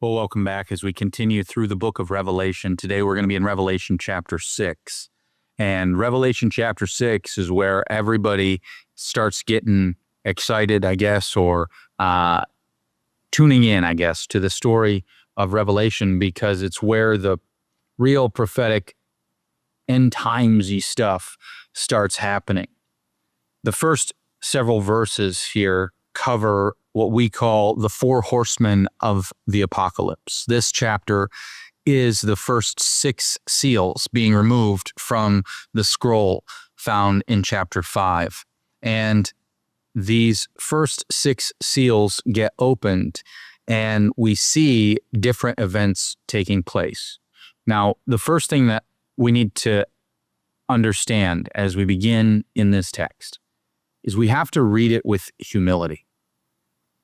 Well, welcome back as we continue through the book of Revelation. Today we're going to be in Revelation chapter 6. And Revelation chapter 6 is where everybody starts getting excited, I guess, or tuning in, I guess, to the story of Revelation, because it's where the real prophetic end timesy stuff starts happening. The first several verses here cover what we call the four horsemen of the apocalypse. This chapter is the first 6 seals being removed from the scroll found in chapter 5. And these first 6 seals get opened, and we see different events taking place. Now, the first thing that we need to understand as we begin in this text is we have to read it with humility.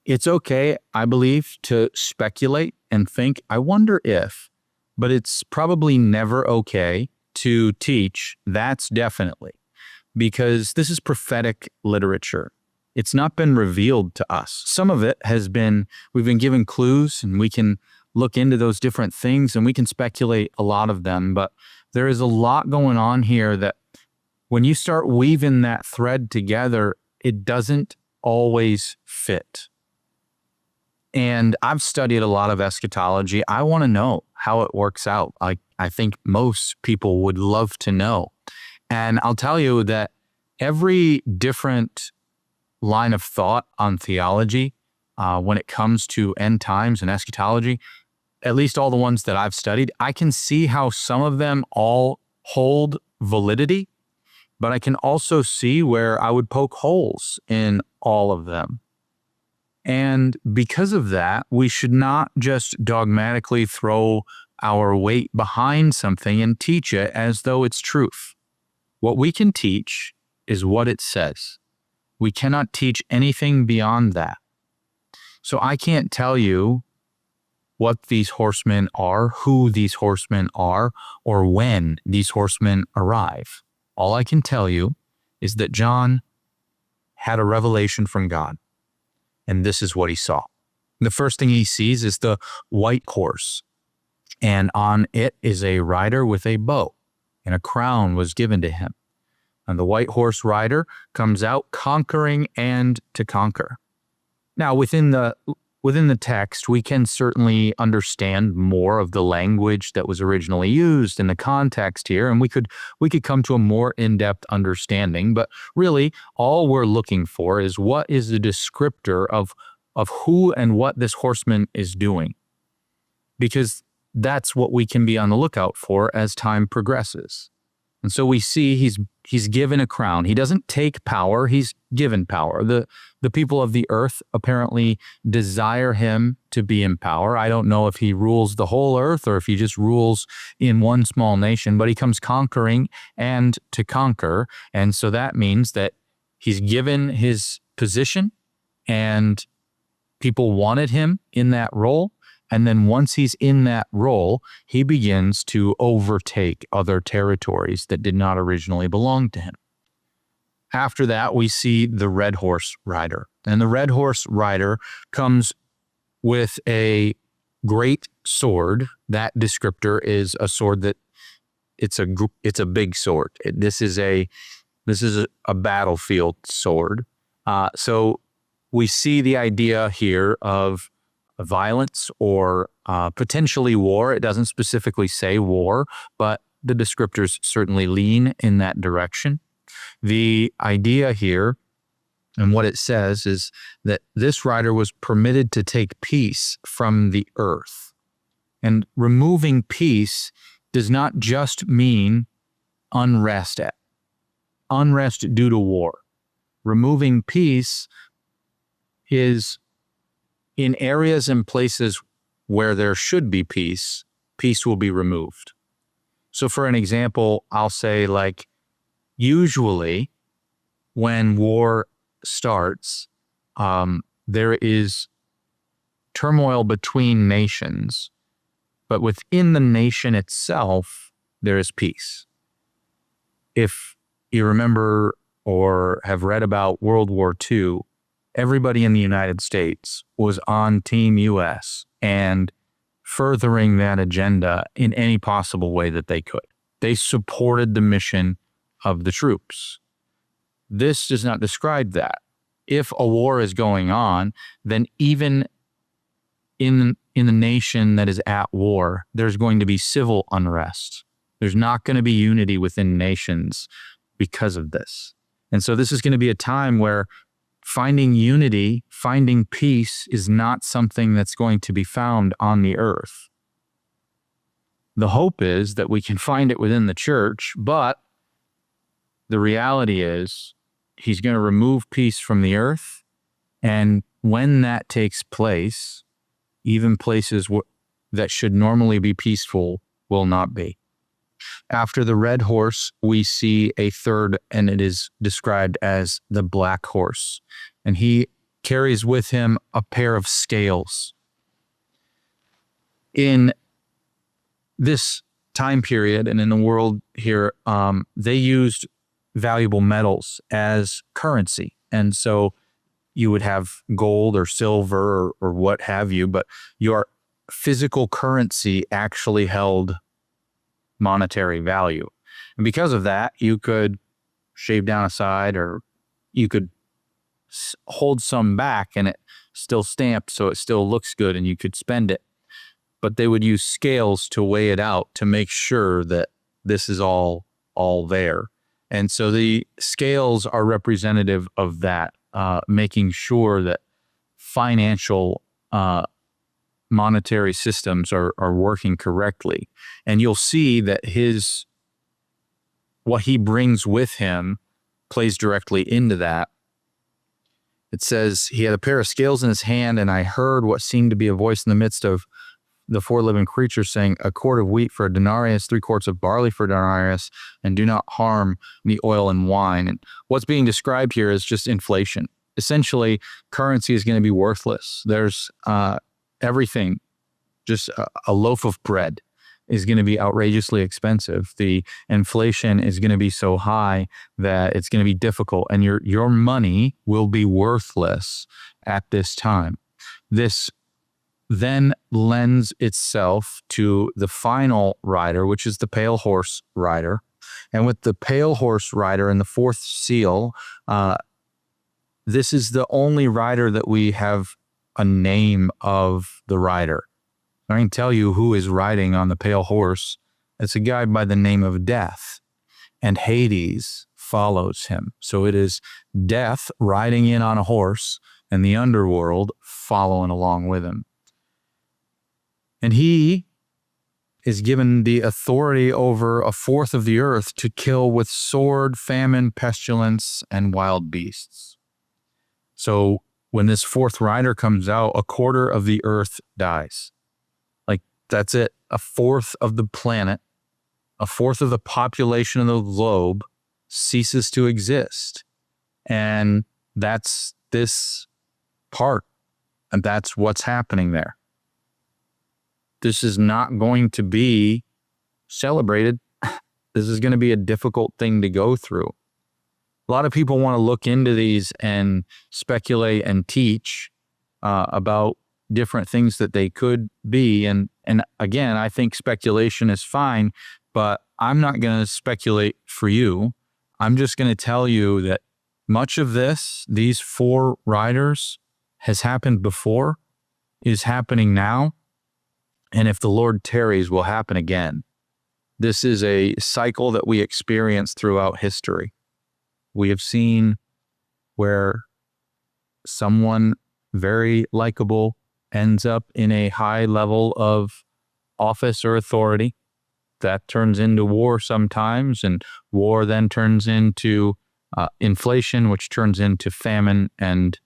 It's okay, I believe, to speculate and think, I wonder if, but it's probably never okay to teach, that's definitely, because this is prophetic literature. It's not been revealed to us. Some of it has been, we've been given clues, and we can look into those different things and we can speculate a lot of them, but there is a lot going on here that when you start weaving that thread together, it doesn't always fit. And I've studied a lot of eschatology. I want to know how it works out. I think most people would love to know. And I'll tell you that every different line of thought on theology, when it comes to end times and eschatology, at least all the ones that I've studied, I can see how some of them all hold validity, but I can also see where I would poke holes in all of them. And because of that, we should not just dogmatically throw our weight behind something and teach it as though it's truth. What we can teach is what it says. We cannot teach anything beyond that. So I can't tell you what these horsemen are, who these horsemen are, or when these horsemen arrive. All I can tell you is that John had a revelation from God. And this is what he saw. The first thing he sees is the white horse, and on it is a rider with a bow, and a crown was given to him. And the white horse rider comes out conquering and to conquer. Now, within the text, we can certainly understand more of the language that was originally used in the context here, and we could come to a more in-depth understanding. But really, all we're looking for is what is the descriptor of who and what this horseman is doing, because that's what we can be on the lookout for as time progresses. And so we see he's given a crown. He doesn't take power, he's given power. The people of the earth apparently desire him to be in power. I don't know if he rules the whole earth or if he just rules in one small nation, but he comes conquering and to conquer. And so that means that he's given his position and people wanted him in that role. And then once he's in that role, he begins to overtake other territories that did not originally belong to him. After that, we see the red horse rider. And the red horse rider comes with a great sword. That descriptor is a sword that it's a big sword. This is a battlefield sword. So we see the idea here of violence or potentially war. It doesn't specifically say war, but the descriptors certainly lean in that direction. The idea here and what it says is that this rider was permitted to take peace from the earth. And removing peace does not just mean unrest due to war. Removing peace is in areas and places where there should be peace, peace will be removed. So for an example, I'll say like, usually when war starts, there is turmoil between nations, but within the nation itself, there is peace. If you remember or have read about World War II, everybody in the United States was on Team US, and furthering that agenda in any possible way that they could. They supported the mission of the troops. This does not describe that. If a war is going on, then even in the nation that is at war, there's going to be civil unrest. There's not going to be unity within nations because of this. And so this is going to be a time where finding unity, finding peace is not something that's going to be found on the earth. The hope is that we can find it within the church, but the reality is he's going to remove peace from the earth. And when that takes place, even places that should normally be peaceful will not be. After the red horse, we see a third, and it is described as the black horse. And he carries with him a pair of scales. In this time period and in the world here, they used valuable metals as currency. And so you would have gold or silver or what have you, but your physical currency actually held monetary value. And because of that, you could shave down a side, or you could hold some back and it still stamped so it still looks good and you could spend it. But they would use scales to weigh it out to make sure that this is all there. And so the scales are representative of that, making sure that financial monetary systems are working correctly. And you'll see that what he brings with him plays directly into that. It says, he had a pair of scales in his hand, and I heard what seemed to be a voice in the midst of the four living creatures saying, a quart of wheat for a denarius, 3 quarts of barley for a denarius, and do not harm the oil and wine. And what's being described here is just inflation. Essentially, currency is going to be worthless. There's everything, just a loaf of bread is going to be outrageously expensive. The inflation is going to be so high that it's going to be difficult, and your money will be worthless at this time. This then lends itself to the final rider, which is the pale horse rider. And with the pale horse rider in the 4th seal, this is the only rider that we have a name of the rider. I can tell you who is riding on the pale horse. It's a guy by the name of Death, and Hades follows him. So it is Death riding in on a horse and the underworld following along with him. And he is given the authority over 1/4 of the earth to kill with sword, famine, pestilence, and wild beasts. So when this 4th rider comes out, 1/4 of the earth dies. Like, that's it. 1/4 of the planet, 1/4 of the population of the globe ceases to exist. And that's this part. And that's what's happening there. This is not going to be celebrated. This is going to be a difficult thing to go through. A lot of people want to look into these and speculate and teach about different things that they could be. And again, I think speculation is fine, but I'm not going to speculate for you. I'm just going to tell you that much of this, these 4 riders, has happened before, is happening now, and if the Lord tarries, will happen again. This is a cycle that we experience throughout history. We have seen where someone very likable ends up in a high level of office or authority. That turns into war sometimes, and war then turns into inflation, which turns into famine and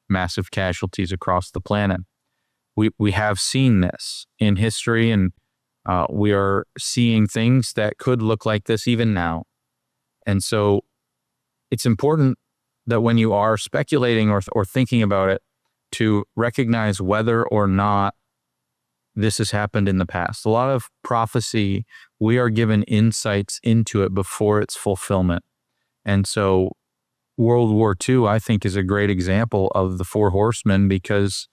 massive casualties across the planet. We have seen this in history, and we are seeing things that could look like this even now. And so it's important that when you are speculating or thinking about it, to recognize whether or not this has happened in the past. A lot of prophecy, we are given insights into it before its fulfillment. And so World War II, I think, is a great example of the 4 horsemen, because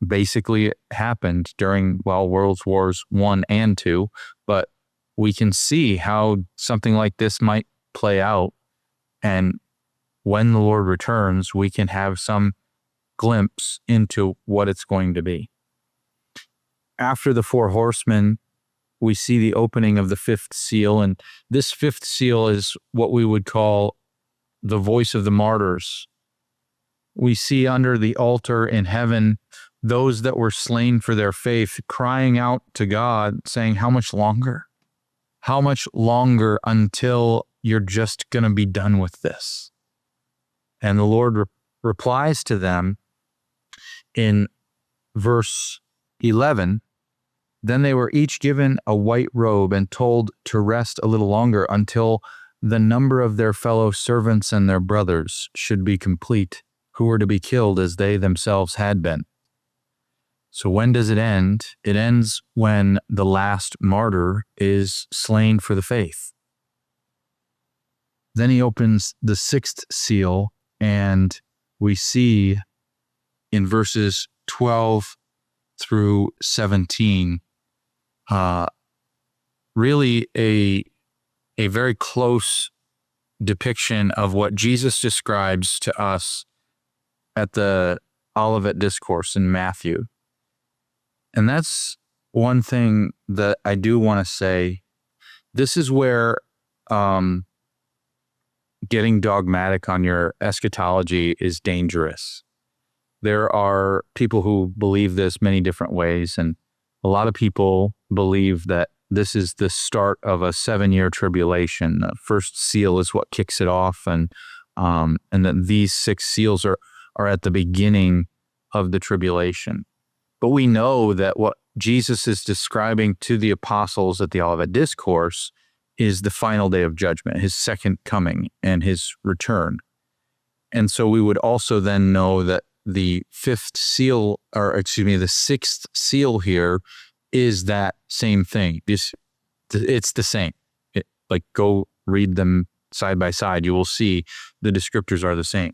basically happened during, World Wars I and II, but we can see how something like this might play out. And when the Lord returns, we can have some glimpse into what it's going to be. After the four horsemen, we see the opening of the fifth seal. And this fifth seal is what we would call the voice of the martyrs. We see under the altar in heaven those that were slain for their faith crying out to God, saying, how much longer? How much longer until you're just going to be done with this? And the Lord replies to them in verse 11, then they were each given a white robe and told to rest a little longer until the number of their fellow servants and their brothers should be complete, who were to be killed as they themselves had been. So when does it end? It ends when the last martyr is slain for the faith. Then he opens the sixth seal, and we see in verses 12 through 17, really a very close depiction of what Jesus describes to us at the Olivet Discourse in Matthew. And that's one thing that I do want to say. This is where getting dogmatic on your eschatology is dangerous. There are people who believe this many different ways, and a lot of people believe that this is the start of a 7-year tribulation. The first seal is what kicks it off, and that these 6 seals are at the beginning of the tribulation. But we know that what Jesus is describing to the apostles at the Olivet Discourse is the final day of judgment, his second coming and his return. And so we would also then know that the sixth seal here is that same thing. It's the same. Go read them side by side. You will see the descriptors are the same.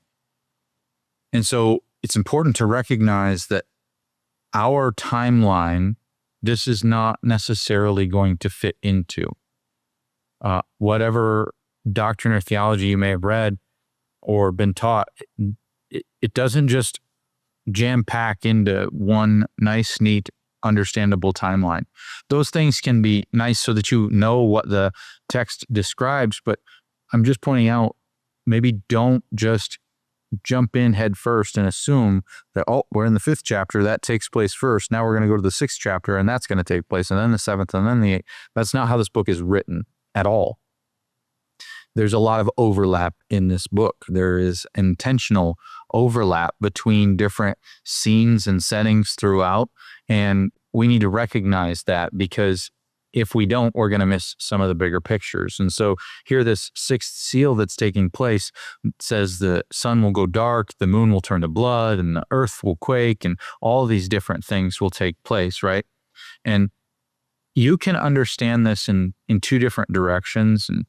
And so it's important to recognize that our timeline, this is not necessarily going to fit into. Whatever doctrine or theology you may have read or been taught, it doesn't just jam pack into one nice, neat, understandable timeline. Those things can be nice so that you know what the text describes, but I'm just pointing out, maybe don't just jump in head first and assume that, we're in the 5th chapter, that takes place first. Now we're going to go to the 6th chapter and that's going to take place, and then the 7th, and then the 8th. That's not how this book is written at all. There's a lot of overlap in this book. There is intentional overlap between different scenes and settings throughout, and we need to recognize that, because if we don't, we're going to miss some of the bigger pictures. And so here, this 6th seal that's taking place says the sun will go dark, the moon will turn to blood, and the earth will quake, and all these different things will take place, right? And you can understand this in 2 different directions, and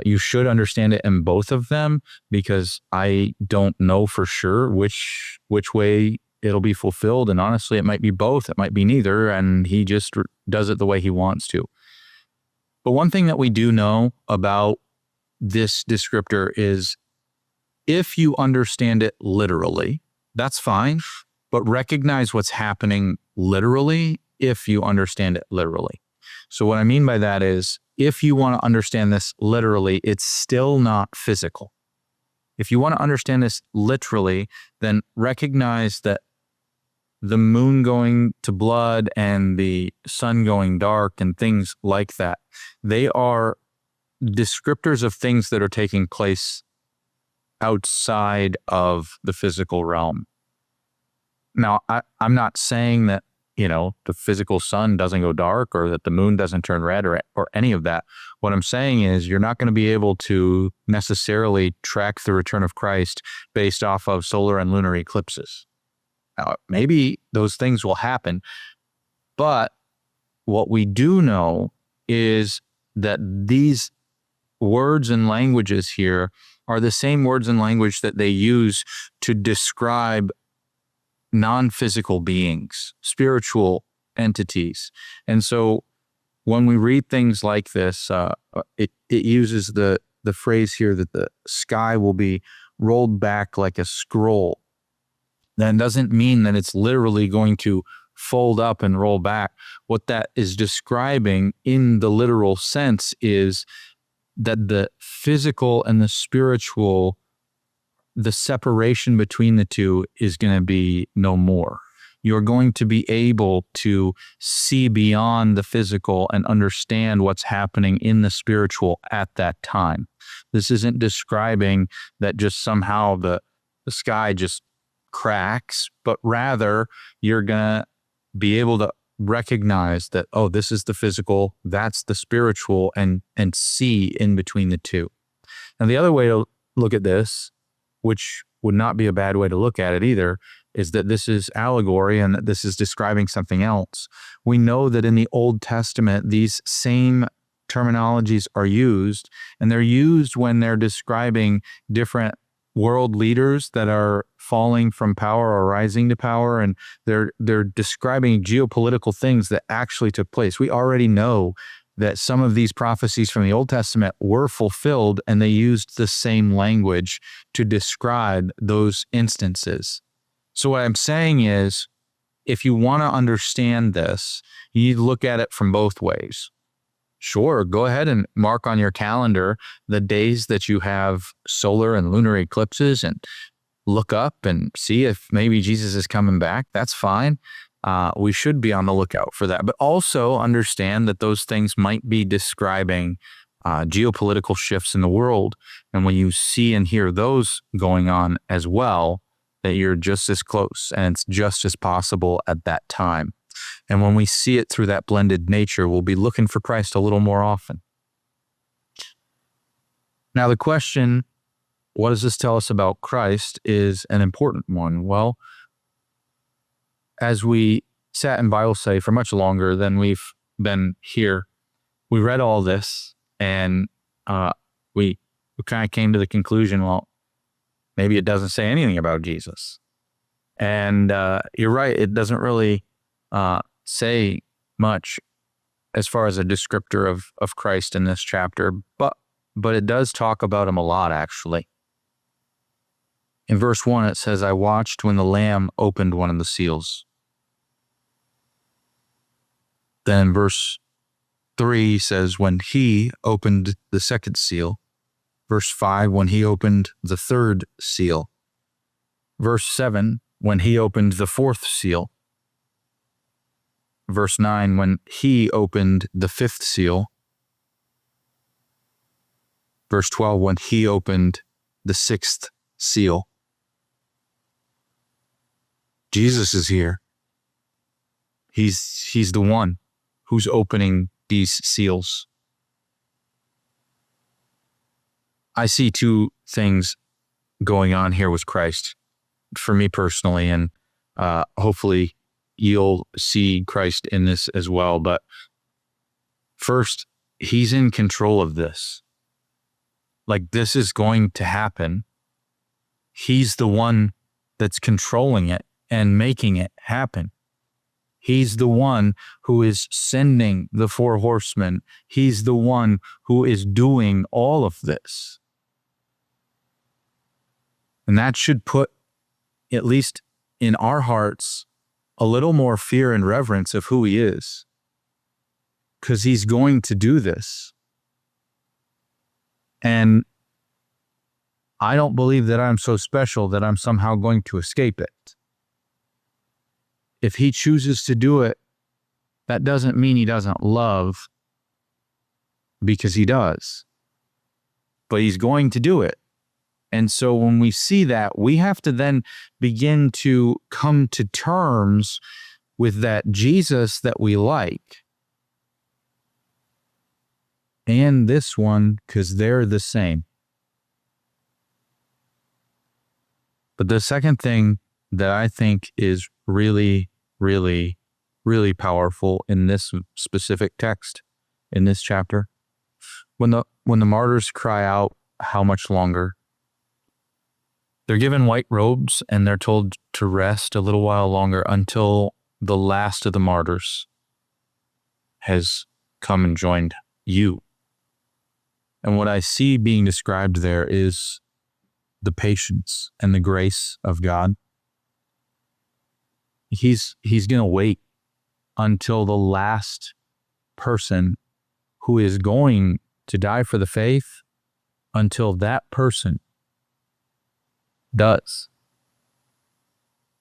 you should understand it in both of them, because I don't know for sure which way it'll be fulfilled. And honestly, it might be both. It might be neither. And he just does it the way he wants to. But one thing that we do know about this descriptor is, if you understand it literally, that's fine, but recognize what's happening literally if you understand it literally. So what I mean by that is, if you want to understand this literally, it's still not physical. If you want to understand this literally, then recognize that the moon going to blood and the sun going dark and things like that, they are descriptors of things that are taking place outside of the physical realm. Now, I'm not saying that, the physical sun doesn't go dark or that the moon doesn't turn red or any of that. What I'm saying is, you're not going to be able to necessarily track the return of Christ based off of solar and lunar eclipses. Now, maybe those things will happen, but what we do know is that these words and languages here are the same words and language that they use to describe non-physical beings, spiritual entities. And so when we read things like this, it uses the phrase here that the sky will be rolled back like a scroll. That doesn't mean that it's literally going to fold up and roll back. What that is describing in the literal sense is that the physical and the spiritual, the separation between the two is going to be no more. You're going to be able to see beyond the physical and understand what's happening in the spiritual at that time. This isn't describing that just somehow the sky just cracks, but rather you're going to be able to recognize that, oh, this is the physical, that's the spiritual, and see in between the two. And the other way to look at this, which would not be a bad way to look at it either, is that this is allegory and that this is describing something else. We know that in the Old Testament, these same terminologies are used, and they're used when they're describing different world leaders that are falling from power or rising to power, and they're describing geopolitical things that actually took place. We already know that some of these prophecies from the Old Testament were fulfilled, and they used the same language to describe those instances. So what I'm saying is, if you want to understand this, you need to look at it from both ways. Sure, go ahead and mark on your calendar the days that you have solar and lunar eclipses and look up and see if maybe Jesus is coming back. That's fine. We should be on the lookout for that. But also understand that those things might be describing geopolitical shifts in the world. And when you see and hear those going on as well, that you're just as close and it's just as possible at that time. And when we see it through that blended nature, we'll be looking for Christ a little more often. Now, the question, what does this tell us about Christ, is an important one. Well, as we sat in Bible study for much longer than we've been here, we read all this and we kind of came to the conclusion, well, maybe it doesn't say anything about Jesus. And you're right, it doesn't really say much as far as a descriptor of Christ in this chapter, but it does talk about him a lot, actually. In verse 1, it says, I watched when the Lamb opened one of the seals. Then in verse 3 says, when he opened the second seal. Verse 5, when he opened the third seal. Verse 7, when he opened the fourth seal. Verse 9, when he opened the fifth seal. Verse 12, when he opened the sixth seal. Jesus is here. He's the one who's opening these seals. I see two things going on here with Christ for me personally, and hopefully you'll see Christ in this as well. But first, he's in control of this. Like, this is going to happen. He's the one that's controlling it and making it happen. He's the one who is sending the 4 horsemen. He's the one who is doing all of this. And that should put, at least in our hearts, a little more fear and reverence of who he is. Because he's going to do this. And I don't believe that I'm so special that I'm somehow going to escape it. If he chooses to do it, that doesn't mean he doesn't love, because he does. But he's going to do it. And so when we see that, we have to then begin to come to terms with that Jesus that we like. And this one, because they're the same. But the second thing that I think is really, really, really powerful in this specific text, in this chapter, when the martyrs cry out, how much longer? They're given white robes and they're told to rest a little while longer until the last of the martyrs has come and joined you. And what I see being described there is the patience and the grace of God. He's going to wait until the last person who is going to die for the faith, until that person does.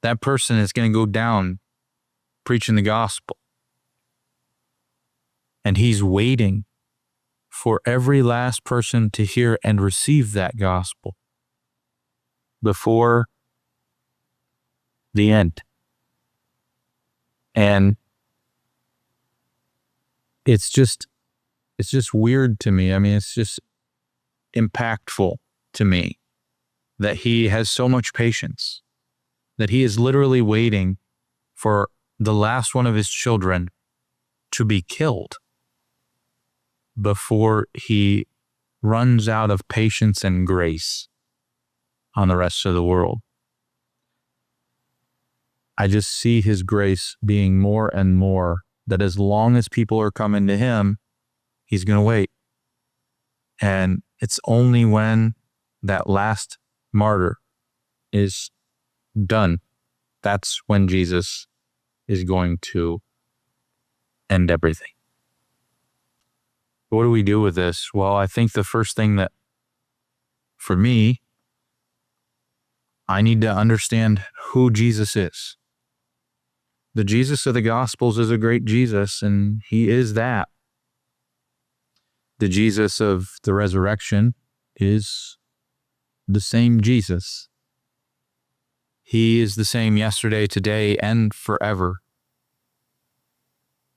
That person is going to go down preaching the gospel. And he's waiting for every last person to hear and receive that gospel before the end. And it's just weird to me. I mean, it's just impactful to me that he has so much patience, that he is literally waiting for the last one of his children to be killed before he runs out of patience and grace on the rest of the world. I just see his grace being more and more, that as long as people are coming to him, he's going to wait. And it's only when that last martyr is done, that's when Jesus is going to end everything. What do we do with this? Well, I think the first thing that, for me, I need to understand who Jesus is. The Jesus of the Gospels is a great Jesus, and he is that. The Jesus of the resurrection is the same Jesus. He is the same yesterday, today, and forever.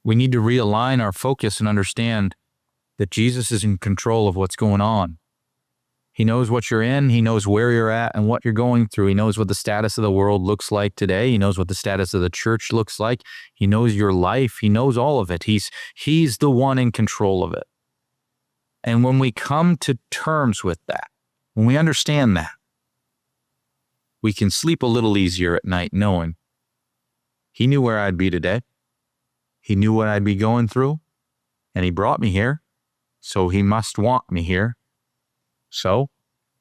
We need to realign our focus and understand that Jesus is in control of what's going on. He knows what you're in. He knows where you're at and what you're going through. He knows what the status of the world looks like today. He knows what the status of the church looks like. He knows your life. He knows all of it. He's the one in control of it. And when we come to terms with that, when we understand that, we can sleep a little easier at night knowing he knew where I'd be today. He knew what I'd be going through, and he brought me here, so he must want me here. So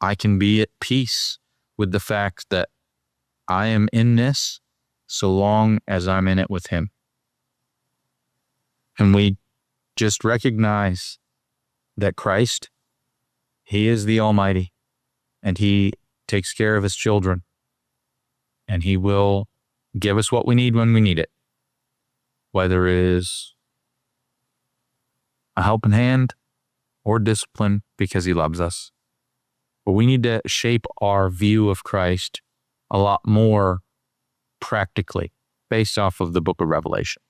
I can be at peace with the fact that I am in this so long as I'm in it with him. And we just recognize that Christ, he is the Almighty, and he takes care of his children, and he will give us what we need when we need it, whether it is a helping hand or discipline, because he loves us. But we need to shape our view of Christ a lot more practically based off of the book of Revelation.